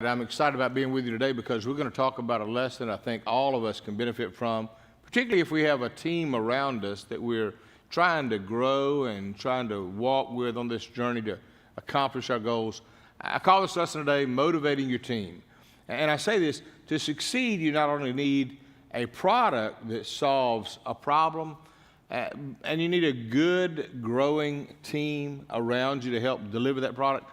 I'm excited about being with you today because we're going to talk about a lesson I think all of us can benefit from, particularly if we have a team around us that we're trying to grow and trying to walk with on this journey to accomplish our goals. I call this lesson today, Motivating Your Team. And I say this, to succeed, you not only need a product that solves a problem, and you need a good, growing team around you to help deliver that product,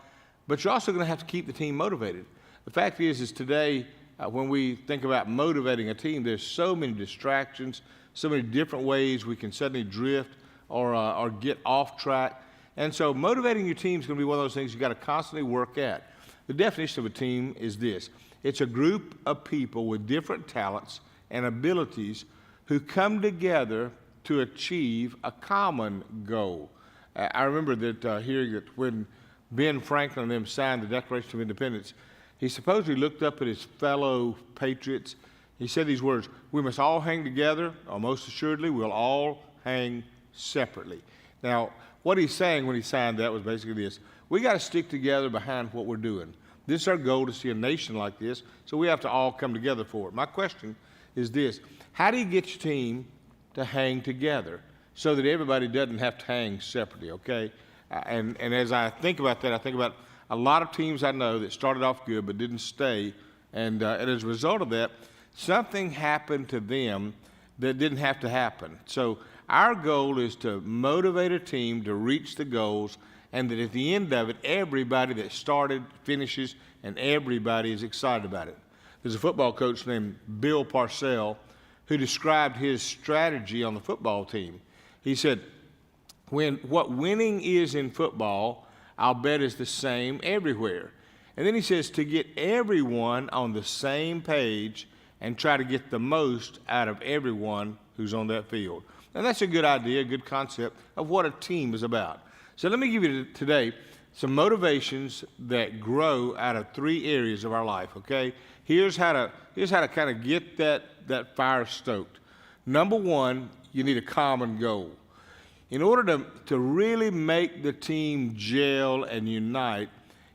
but you're also going to have to keep the team motivated. The fact is today, when we think about motivating a team, there's so many distractions, so many different ways we can suddenly drift or get off track. And so motivating your team is going to be one of those things you've got to constantly work at. The definition of a team is this. It's a group of people with different talents and abilities who come together to achieve a common goal. I remember that hearing that when Ben Franklin and them signed the Declaration of Independence, he supposedly looked up at his fellow patriots. He said these words, "We must all hang together, or most assuredly we'll all hang separately." Now, what he's saying when he signed that was basically this. We got to stick together behind what we're doing. This is our goal, to see a nation like this, so we have to all come together for it. My question is this. How do you get your team to hang together so that everybody doesn't have to hang separately, okay? And as I think about that, I think about a lot of teams I know that started off good but didn't stay, and as a result of that, something happened to them that didn't have to happen. So our goal is to motivate a team to reach the goals, and that at the end of it, everybody that started finishes, and everybody is excited about it. There's a football coach named Bill Parcells who described his strategy on the football team. He said, what winning is in football, I'll bet is the same everywhere. And then he says to get everyone on the same page and try to get the most out of everyone who's on that field. And that's a good idea, a good concept of what a team is about. So let me give you today some motivations that grow out of three areas of our life, okay? Here's how to kind of get that fire stoked. Number one, you need a common goal. In order to really make the team gel and unite,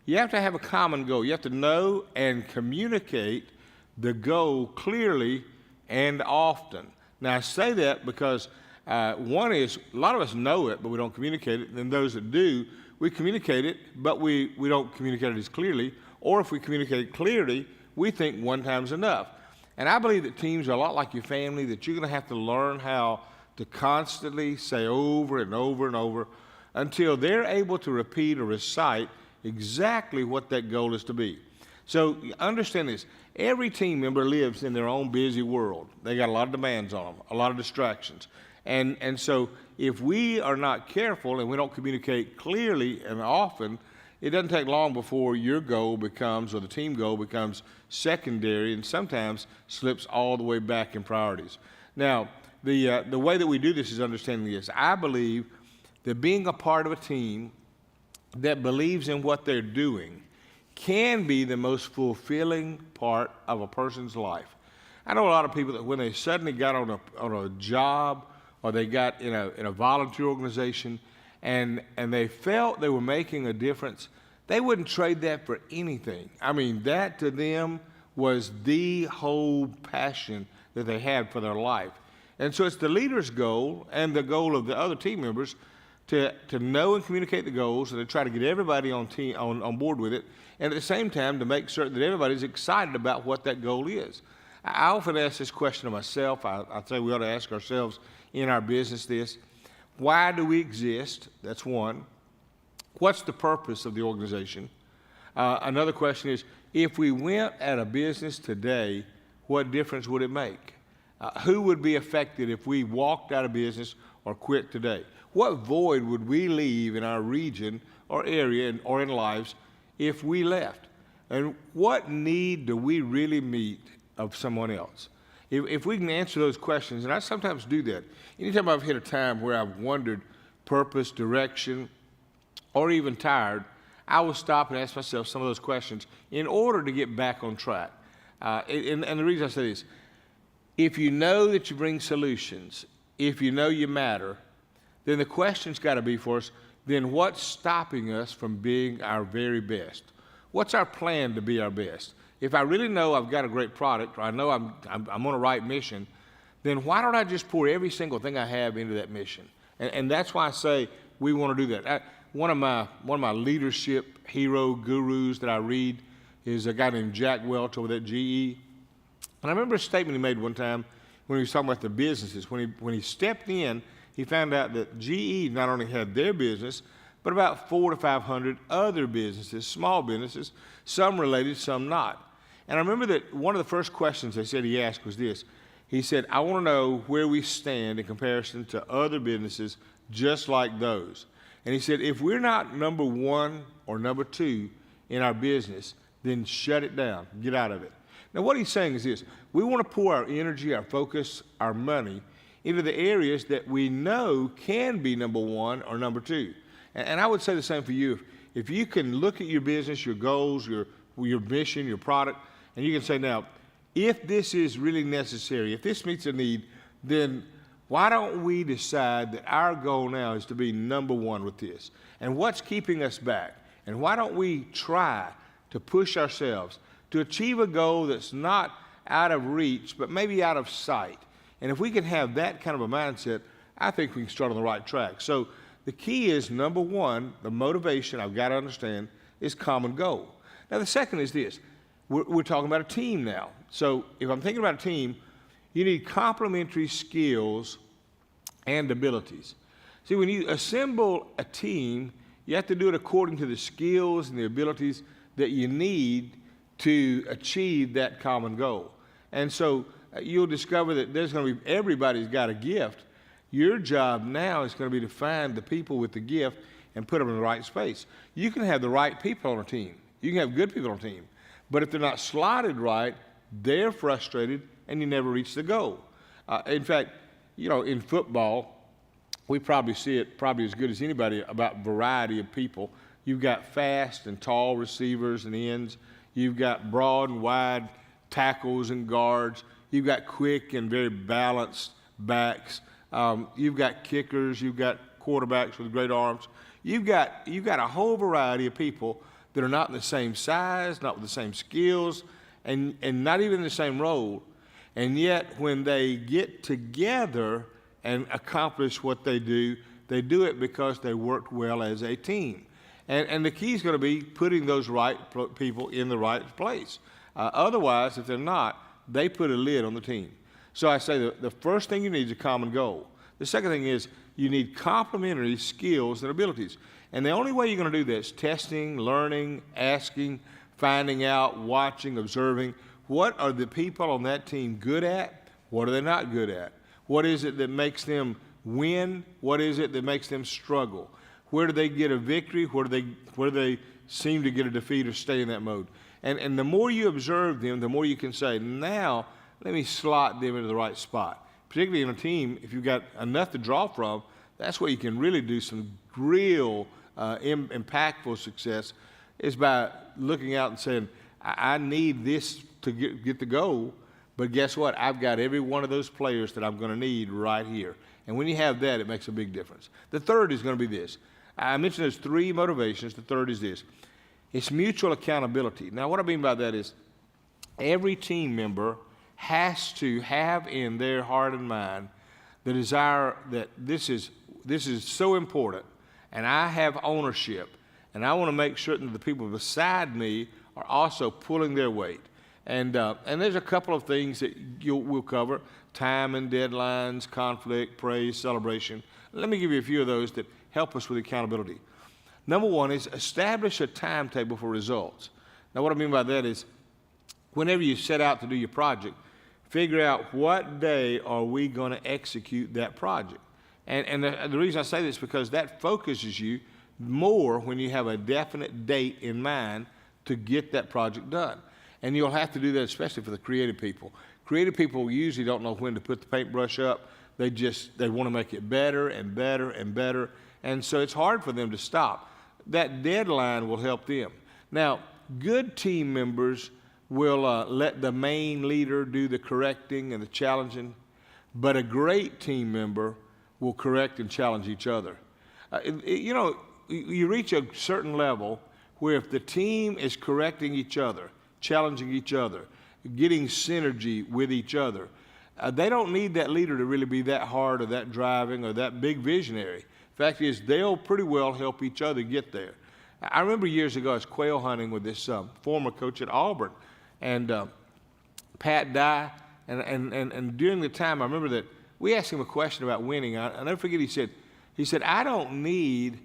you have to have a common goal. You have to know and communicate the goal clearly and often. Now, I say that because one is, a lot of us know it, but we don't communicate it. And those that do, we communicate it, but we don't communicate it as clearly. Or if we communicate it clearly, we think one time's enough. And I believe that teams are a lot like your family, that you're going to have to learn how to constantly say over and over and over until they're able to repeat or recite exactly what that goal is to be. So understand this. Every team member lives in their own busy world. They got a lot of demands on them, a lot of distractions. And so if we are not careful and we don't communicate clearly and often, it doesn't take long before your goal becomes, or the team goal becomes secondary, and sometimes slips all the way back in priorities. Now, the way that we do this is understanding this. I believe that being a part of a team that believes in what they're doing can be the most fulfilling part of a person's life. I know a lot of people that when they suddenly got on a job, or they got in a volunteer organization, and they felt they were making a difference, they wouldn't trade that for anything. I mean, that to them was the whole passion that they had for their life. And so it's the leader's goal and the goal of the other team members to know and communicate the goals, and to try to get everybody on board with it, and at the same time to make certain that everybody's excited about what that goal is. I often ask this question of myself. I say we ought to ask ourselves in our business this. Why do we exist? That's one. What's the purpose of the organization? Another question is, if we went out of business today, what difference would it make? Who would be affected if we walked out of business or quit today? What void would we leave in our region or area or in lives if we left? And what need do we really meet of someone else? If we can answer those questions, and I sometimes do that. Anytime I've hit a time where I've wondered purpose, direction, or even tired, I will stop and ask myself some of those questions in order to get back on track. And the reason I say this, if you know that you bring solutions, if you know you matter, then the question's got to be for us, then what's stopping us from being our very best? what's our plan to be our best? If I really know I've got a great product, or I know I'm on a right mission, then why don't I just pour every single thing I have into that mission? And that's why I say we want to do that. One of my leadership hero gurus that I read is a guy named Jack Welch over at GE. And I remember a statement he made one time when he was talking about the businesses. When he stepped in, he found out that GE not only had their business, but about 400 to 500 other businesses, small businesses, some related, some not. And I remember that one of the first questions they said he asked was this. He said, I want to know where we stand in comparison to other businesses just like those. And he said, if we're not number one or number two in our business, then shut it down, get out of it. Now what he's saying is this, we want to pour our energy, our focus, our money into the areas that we know can be number one or number two. And I would say the same for you. If you can look at your business, your goals, your mission, your product, and you can say, now, if this is really necessary, if this meets a need, then why don't we decide that our goal now is to be number one with this? And what's keeping us back? And why don't we try to push ourselves to achieve a goal that's not out of reach, but maybe out of sight? And if we can have that kind of a mindset, I think we can start on the right track. So the key is, number one, the motivation, I've got to understand, is common goal. Now the second is this. We're talking about a team now. So if I'm thinking about a team, you need complementary skills and abilities. See, when you assemble a team, you have to do it according to the skills and the abilities that you need to achieve that common goal. And so you'll discover that there's going to be, everybody's got a gift. Your job now is going to be to find the people with the gift and put them in the right space. You can have the right people on a team. You can have good people on a team. But if they're not slotted right, they're frustrated and you never reach the goal. In fact, you know, in football, we probably see it probably as good as anybody about variety of people. You've got fast and tall receivers and ends. You've got broad and wide tackles and guards. You've got quick and very balanced backs. You've got kickers. You've got quarterbacks with great arms. You've got a whole variety of people that are not in the same size, not with the same skills, and not even in the same role. And yet, when they get together and accomplish what they do it because they worked well as a team. And the key is going to be putting those right people in the right place. Otherwise, if they're not, they put a lid on the team. So I say the first thing you need is a common goal. The second thing is you need complementary skills and abilities. And the only way you're going to do this, testing, learning, asking, finding out, watching, observing, what are the people on that team good at? What are they not good at? What is it that makes them win? What is it that makes them struggle? Where do they get a victory? Where do they seem to get a defeat or stay in that mode? And the more you observe them, the more you can say, now let me slot them into the right spot. Particularly in a team, if you've got enough to draw from, that's where you can really do some real impactful success, is by looking out and saying, I need this to get the goal, but guess what? I've got every one of those players that I'm going to need right here. And when you have that, it makes a big difference. The third is going to be this. I mentioned there's three motivations. The third is this. It's mutual accountability. Now, what I mean by that is every team member has to have in their heart and mind the desire that this is so important, and I have ownership, and I want to make certain that the people beside me are also pulling their weight. And there's a couple of things that we'll cover: time and deadlines, conflict, praise, celebration. Let me give you a few of those that help us with accountability. Number one is establish a timetable for results. Now, what I mean by that is whenever you set out to do your project, figure out what day are we going to execute that project. And the reason I say this is because that focuses you more when you have a definite date in mind to get that project done. And you'll have to do that especially for the creative people. Creative people usually don't know when to put the paintbrush up. They want to make it better and better and better. And so it's hard for them to stop. That deadline will help them. Now, good team members will let the main leader do the correcting and the challenging, but a great team member will correct and challenge each other. You know, you reach a certain level where if the team is correcting each other, challenging each other, getting synergy with each other, they don't need that leader to really be that hard or that driving or that big visionary. Fact is, they'll pretty well help each other get there. I remember years ago I was quail hunting with this former coach at Auburn, and Pat Dye, and during the time I remember that we asked him a question about winning. I'll never forget, he said, I don't need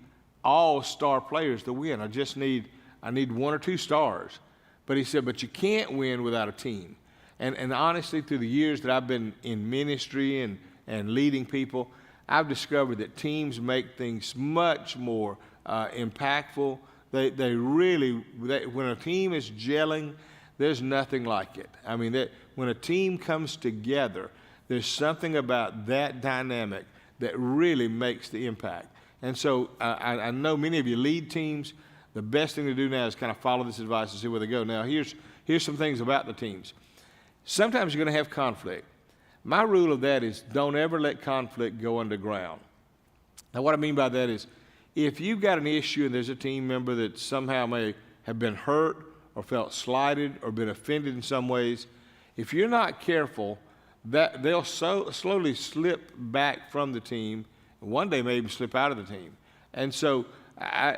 all star players to win. I need one or two stars. But he said, but you can't win without a team. And honestly, through the years that I've been in ministry and leading people, I've discovered that teams make things much more impactful. They really, when a team is gelling, there's nothing like it. I mean, when a team comes together, there's something about that dynamic that really makes the impact. And so I know many of you lead teams. The best thing to do now is kind of follow this advice and see where they go. Now, here's some things about the teams. Sometimes you're going to have conflict. My rule of that is don't ever let conflict go underground. Now, what I mean by that is if you've got an issue and there's a team member that somehow may have been hurt or felt slighted or been offended in some ways, if you're not careful, that they'll slowly slip back from the team, and one day maybe slip out of the team. And so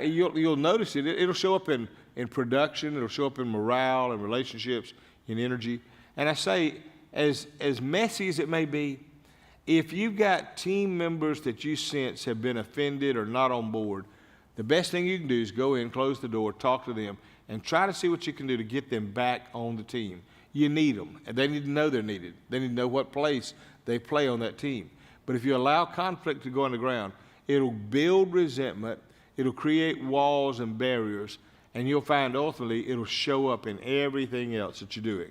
you'll notice it. It'll show up in production. It'll show up in morale and relationships, in energy. And I say, as messy as it may be, if you've got team members that you sense have been offended or not on board, the best thing you can do is go in, close the door, talk to them, and try to see what you can do to get them back on the team. You need them, and they need to know they're needed. They need to know what place they play on that team. But if you allow conflict to go underground, it'll build resentment, it'll create walls and barriers, and you'll find ultimately it'll show up in everything else that you're doing.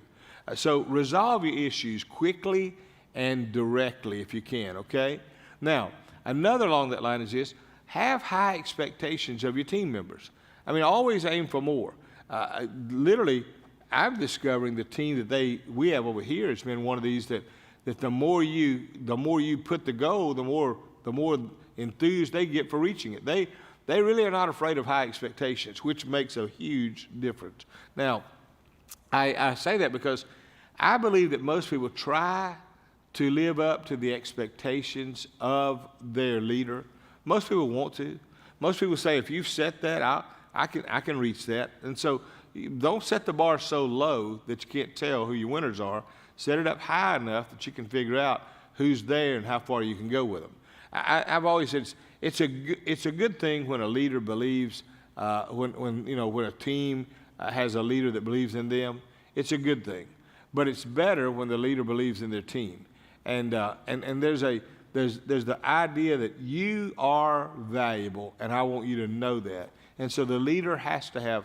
So resolve your issues quickly and directly if you can, okay? Now, another along that line is this: have high expectations of your team members. I mean, always aim for more. Literally, I'm discovering the team that we have over here has been one of these that the more you put the goal, the more enthused they get for reaching it. They really are not afraid of high expectations, which makes a huge difference. Now, I say that because I believe that most people try to live up to the expectations of their leader. Most people want to. Most people say, if you've set that, I can reach that. And so don't set the bar so low that you can't tell who your winners are. Set it up high enough that you can figure out who's there and how far you can go with them. I've always said it's a good thing when a leader believes, when a team has a leader that believes in them. It's a good thing, but it's better when the leader believes in their team. And there's the idea that you are valuable, and I want you to know that. And so the leader has to have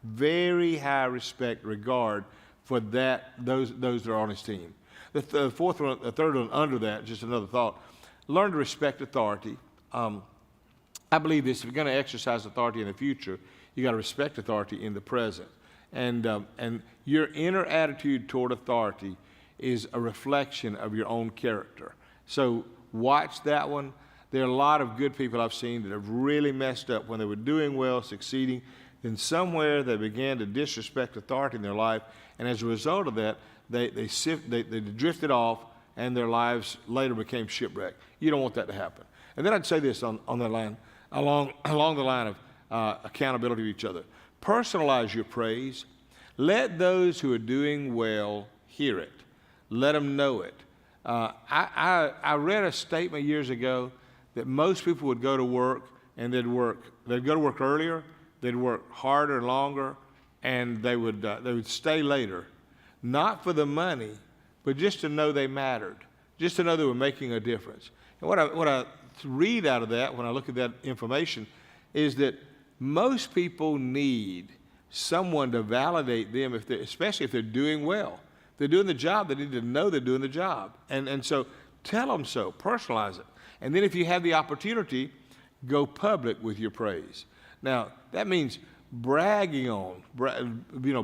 very high respect, regard for those that are on his team. The third one under that, just another thought: learn to respect authority. I believe this: if you're going to exercise authority in the future, you got to respect authority in the present. And your inner attitude toward authority is a reflection of your own character. So watch that one. There are a lot of good people I've seen that have really messed up when they were doing well, succeeding. Then somewhere they began to disrespect authority in their life, and as a result of that, they drifted off, and their lives later became shipwrecked. You don't want that to happen. And then I'd say this on that line, along the line of accountability to each other. Personalize your praise. Let those who are doing well hear it. Let them know it. I read a statement years ago that most people would go to work and they'd go to work earlier, they'd work harder and longer, and they would stay later, not for the money, but just to know they mattered, just to know they were making a difference. And what I read out of that when I look at that information is that most people need someone to validate them, especially if they're doing well. If they're doing the job, they need to know they're doing the job. And so tell them so, personalize it. And then if you have the opportunity, go public with your praise. Now, that means bragging on,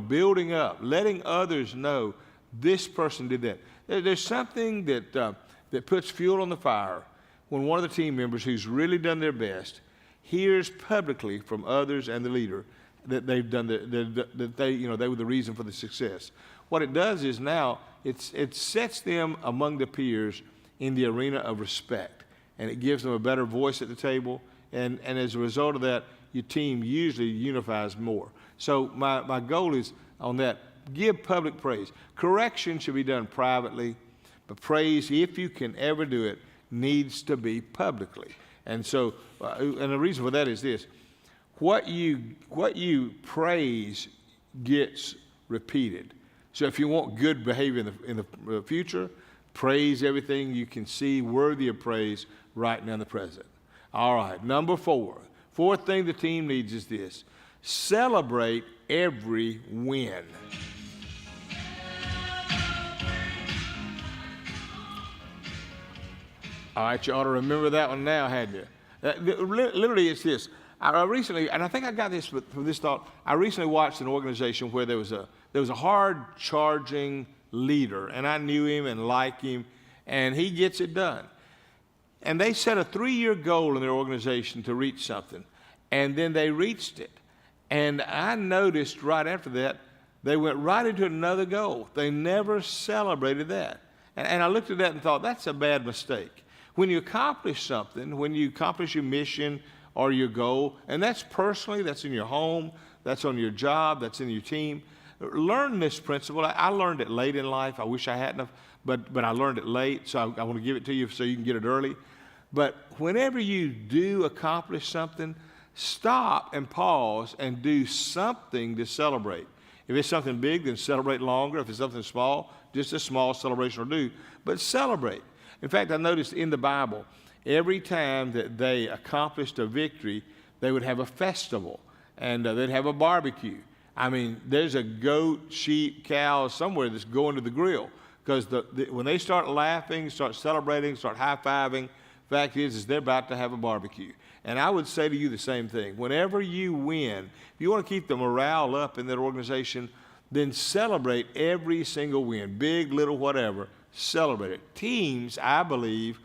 building up, letting others know this person did that. There's something that puts fuel on the fire when one of the team members who's really done their best hears publicly from others and the leader, that they've done, that they, they were the reason for the success. What it does is now it sets them among the peers in the arena of respect, and it gives them a better voice at the table, and as a result of that, your team usually unifies more. So my goal is on that, give public praise. Correction should be done privately, but praise, if you can ever do it, needs to be publicly. And so, and the reason for that is this: what you praise gets repeated. So if you want good behavior in the future, praise everything you can see worthy of praise right now in the present. All right, number four. Fourth thing the team needs is this: celebrate every win. All right, you ought to remember that one now, hadn't you? Literally, it's this. I recently, and I think I got this from this thought, I recently watched an organization where there was a hard-charging leader, and I knew him and liked him, and he gets it done. And they set a 3-year goal in their organization to reach something, and then they reached it. And I noticed right after that, they went right into another goal. They never celebrated that. And I looked at that and thought, that's a bad mistake. When you accomplish something, when you accomplish your mission or your goal, and that's personally, that's in your home, that's on your job, that's in your team, learn this principle. I learned it late in life. I wish I hadn't have, but I learned it late, so I want to give it to you so you can get it early. But whenever you do accomplish something, stop and pause and do something to celebrate. If it's something big, then celebrate longer. If it's something small, just a small celebration will do. But celebrate. In fact, I noticed in the Bible, every time that they accomplished a victory, they would have a festival, and they'd have a barbecue. I mean, there's a goat, sheep, cow somewhere that's going to the grill, because when they start laughing, start celebrating, start high-fiving, fact is they're about to have a barbecue. And I would say to you the same thing. Whenever you win, if you want to keep the morale up in that organization, then celebrate every single win, big, little, whatever. Celebrate it. Teams, I believe,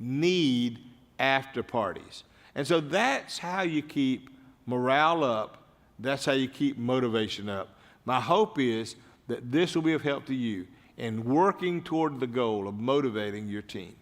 need after parties. And so that's how you keep morale up. That's how you keep motivation up. My hope is that this will be of help to you in working toward the goal of motivating your team.